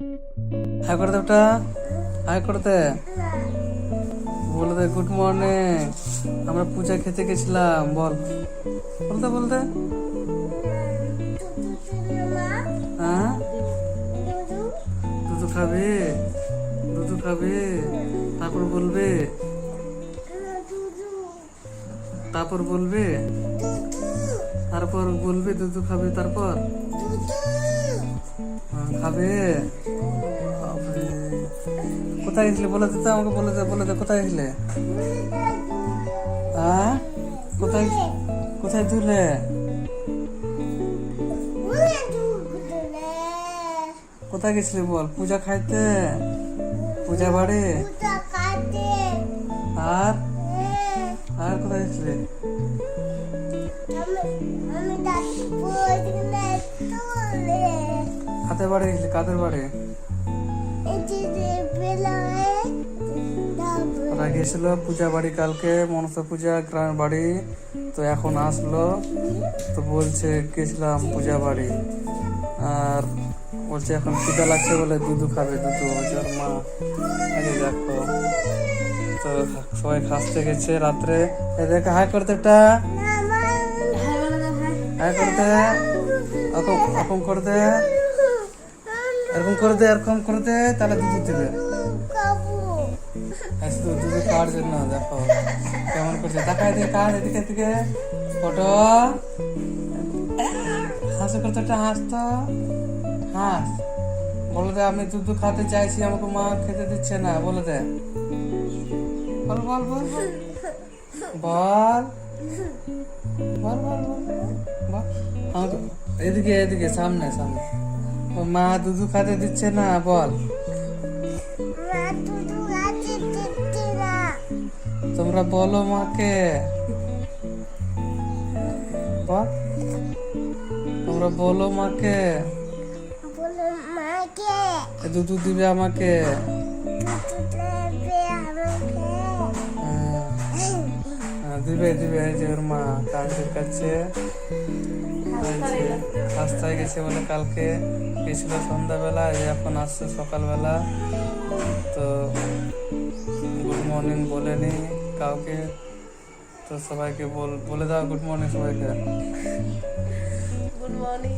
High করে দে ওটা, high করে দে, বলে দে গুড মর্নিং, আমরা পূজা খেতে গেছিলাম, বল বলতে বলতে। হ্যাঁ দুধু খাবি, দুধু খাবি, তারপর বলবে, তারপর বলবে, তারপর বলবে দুধু খাবি, তারপর খাবে। বাপরে, কোথায় গেছিলে বলে দিতে আমাকে, বলে দে বলে দে, কোথায় গেছিলে? হ্যাঁ কোথায়, কোথায় ধুলে? কোথায় গেছিলি বল? পূজা খাইতে, পূজা বাড়ি। আর আর কোথায় গেছিলি? কাদের বাড়ি গেছিলি? কাদের বাড়ি? ওরা গেছিল পূজা বাড়ি কালকে, মনসা পূজা গ্রামের বাড়ি, তো এখন আসলো, তো বলছে গেছিলাম পূজা বাড়ি, আর বলছে এখন খিদা লাগছে বলে দুধু খাবে, দুধু হচ্ছে ওর মা। আগে দেখো, তো সবাই খাসতে গেছে রাত্রে। দেখ হাই করতে, একটা হাই করতে, এরকম করতে, এরকম করে দে, এরকম করে দে, তাহলে দুধ দিবে। দুধ খাওয়ার জন্য দেখো কেমন করছে, তাকায় দিয়ে কাজ এদিকে এদিকে, ফটো হাসি করতে, একটা হাস তো, হাস, বলে দে আমি দুধ খাতে চাইছি, আমাকে মা খেতে দিচ্ছে না, বলে দে, বল বল বল বল বল বল বল, আমাকে এদিকে এদিকে, সামনে সামনে, মা দুধু খাতে দিচ্ছে না, বল। তোমরা বলো মাকে, বল, তোমরা বলো মাকে, দুধু দিবে আমাকে। দিবে দিবে, এই যে ওর মা কাজের কাছে রাস্তায় গেছে বলে, কালকে গেছিল সন্ধ্যাবেলা, এখন আসছে সকালবেলা, তো গুড মর্নিং বলেনি কাউকে, তো সবাইকে বলে দাও গুড মর্নিং সবাইকে, গুড মর্নিং।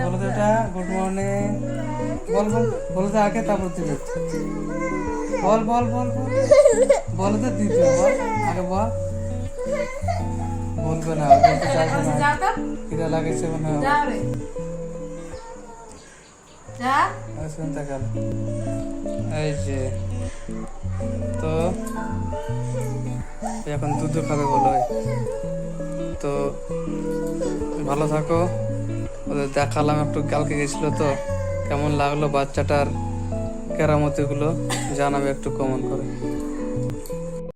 বলে দে ওটা গুড মর্নিং, বল বল, বলে দে আগে, তারপর দিবে, বল বল বল বল, বলে দে দিবে, বল আগে বল, বলবে না, বলতে চাইবে না, খিদা লাগেছে মনে হয়, শুনতে গেল। এই যে তো এখন দুধ খাবে বলো, তো ভালো থাকো, ওদের দেখালাম একটু, কালকে গেছিল তো কেমন লাগলো বাচ্চাটার কেরামতি গুলো, জানাবে একটু কমেন্ট করে।